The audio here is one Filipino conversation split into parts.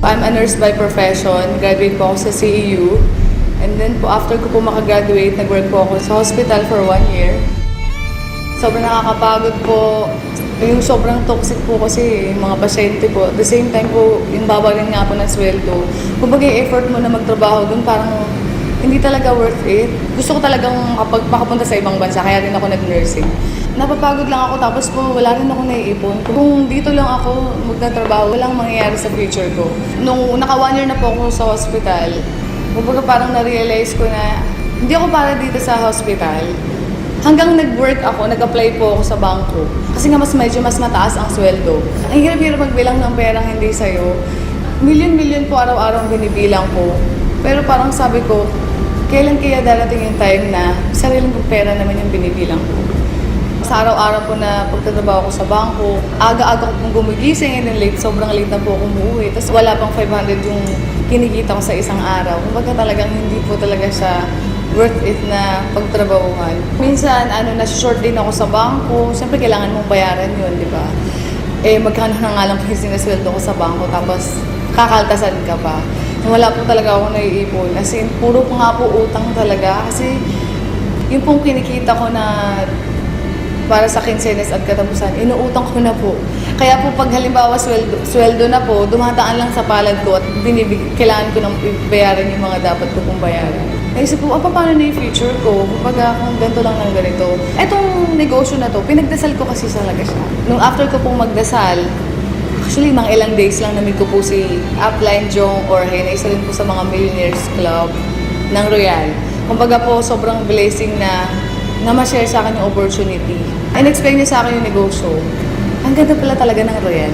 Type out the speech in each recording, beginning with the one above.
I'm a nurse by profession. Graduate po ako sa CEU. And then po, after ko po makagraduate, nag-work po ako sa hospital for 1 year. Sobrang nakakapagod po. Yung sobrang toxic po kasi yung mga pasyente po. At the same time po, yung babarin nga po ng sweldo. Kumbaga yung effort mo na magtrabaho dun, parang hindi talaga worth it. Gusto ko talagang makapunta sa ibang bansa, kaya rin ako nag-nursing. Napapagod lang ako, tapos po wala rin ako naiipon. Kung dito lang ako magtatrabaho, walang mangyayari sa future ko. Nung naka 1 year na po ako sa hospital, kumbaga parang na-realize ko na hindi ako para dito sa hospital. Hanggang nag-work ako, nag-apply po ako sa bangko. Kasi nga medyo mas mataas ang sweldo. Ang hirap-hirap magbilang ng perang hindi sa'yo. Milyon-milyon po araw-araw ang binibilang ko. Pero parang sabi ko, kailan kaya darating yung time na sariling kong pera naman yung binibilang ko. Sa araw-araw po na pagtatrabaho ko sa bangko, aga-aga ko pong gumigising and then sobrang late na po ako umuwi. Tapos wala pang 500 yung kinikita ko sa isang araw. Kumbaga talagang hindi po talaga siya worth it na pagtrabahuhan. Minsan, nasi-short din ako sa bangko. Siyempre, kailangan mong bayaran yun, di ba? Magkano na nga lang kasi sinasweldo ko sa bangko, tapos kakaltasan ka pa. Wala po talaga ako naiipon. As in, puro po nga po utang talaga. Kasi yung pong kinikita ko na para sa kinsenas at katapusan, inuutang ko na po. Kaya po pag halimbawa sweldo na po, dumataan lang sa palad ko at kailangan ko nang bayaran yung mga dapat ko pong bayaran. Naisip po, paano na yung future ko? Kumbaga, kung ganito lang ng ganito. Etong negosyo na to, pinagdasal ko kasi talaga siya. Nung after ko pong magdasal, actually, mga ilang days lang namig ko po si Upline Jong Jorge na isa rin po sa mga Millionaires Club ng Royal. Kumbaga po, sobrang blessing na ma-share sa akin yung opportunity. In-explain niya sa akin yung negosyo. Ang ganda pala talaga ng Royal.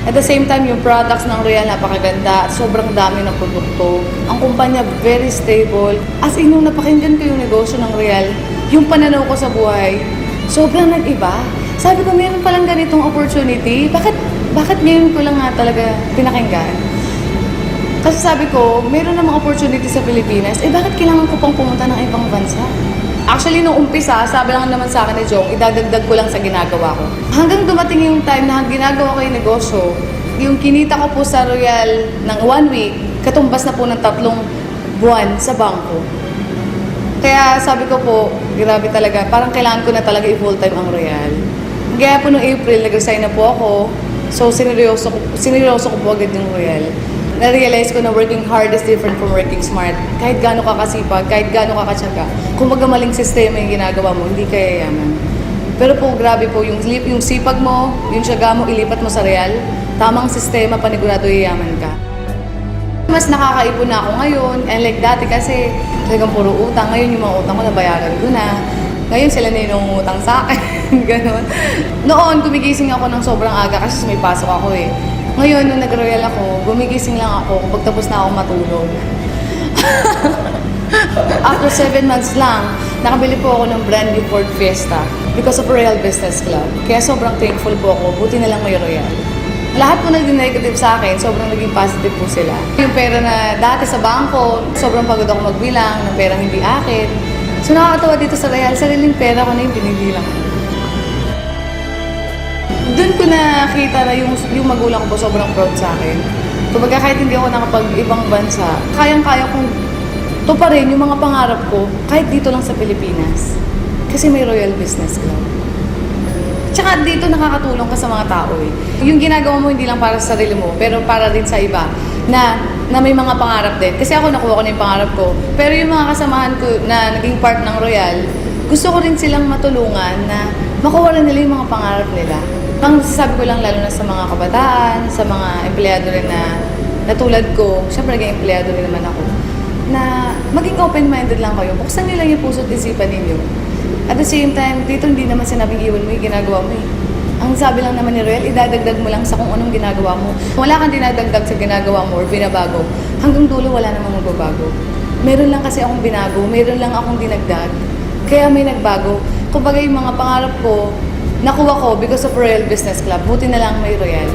At the same time, yung products ng Royal napakaganda at sobrang dami ng produkto. Ang kumpanya, very stable. As in, nung napakinggan ko yung negosyo ng Royal, yung pananaw ko sa buhay, sobrang nag-iba. Sabi ko, meron palang ganitong opportunity. Bakit ngayon ko lang nga talaga pinakinggan? Kasi sabi ko, meron namang opportunity sa Pilipinas, bakit kailangan ko pang pumunta ng ibang bansa? Actually, nung umpisa, sabi lang naman sa akin ni Jong, idadagdag ko lang sa ginagawa ko. Hanggang dumating yung time na ginagawa ko yung negosyo, yung kinita ko po sa Royal ng 1 week, katumbas na po ng 3 buwan sa bangko. Kaya sabi ko po, grabe talaga, parang kailangan ko na talaga i-full-time ang Royal. Kaya po noong April, nag-resign na po ako. So, sineryoso ko po agad yung Royal. Na-realize ko na working hard is different from working smart. Kahit gaano ka kasipag, kahit gaano ka katsaga, kung magamaling sistema yung ginagawa mo, hindi ka yayaman. Pero po, grabe po, yung sipag mo, yung tiyaga mo, ilipat mo sa Royal, tamang sistema, panigurado yayaman ka. Mas nakakaipon na ako ngayon, and like dati kasi, talagang puro utang. Ngayon yung mga utang ko, nabayaran ko na. Ngayon sila na yung utang sa akin, gano'n. Noon, gumigising ako ng sobrang aga kasi may pasok ako eh. Ngayon, nung nag-royal ako, gumigising lang ako kapag tapos na ako matulog. After 7 months lang, nakabili po ako ng brand new Ford Fiesta because of Royal Business Club. Kaya sobrang thankful po ako, buti na lang may Royal. Lahat po naging negative sa akin, sobrang naging positive po sila. Yung pera na dati sa bangko, sobrang pagod ako magbilang ng perang hindi akin. So nakakatawa dito sa Royal, sariling pera ko na yung binibilang ko. Doon ko nakita na yung magulang ko po sobrang proud sa akin. Kumbaga kahit hindi ako nakapag-ibang bansa, kayang-kaya kong tuparin yung mga pangarap ko kahit dito lang sa Pilipinas. Kasi may Royal Business Club. Tsaka dito nakakatulong ka sa mga tao eh. Yung ginagawa mo hindi lang para sa sarili mo, pero para din sa iba na may mga pangarap din. Kasi ako nakuha ko na yung pangarap ko. Pero yung mga kasamahan ko na naging part ng Royal, gusto ko rin silang matulungan na makuha rin nila yung mga pangarap nila. Ang sasabi ko lang lalo na sa mga kabataan, sa mga empleyado rin na tulad ko, syempre naging empleyado rin naman ako, na maging open-minded lang kayo. Buksan nyo lang yung puso't isipan ninyo. At the same time, dito hindi naman sinabing iwan mo yung ginagawa mo eh. Ang sabi lang naman ni Royal, idadagdag mo lang sa kung anong ginagawa mo. Kung wala kang dinadagdag sa ginagawa mo or binabago, hanggang dulo wala namang magbabago. Meron lang kasi akong binago, meron lang akong dinagdag, kaya may nagbago. Kumbaga yung mga pangarap ko, nakuha ko because of Royal Business Club. Buti na lang may Royal.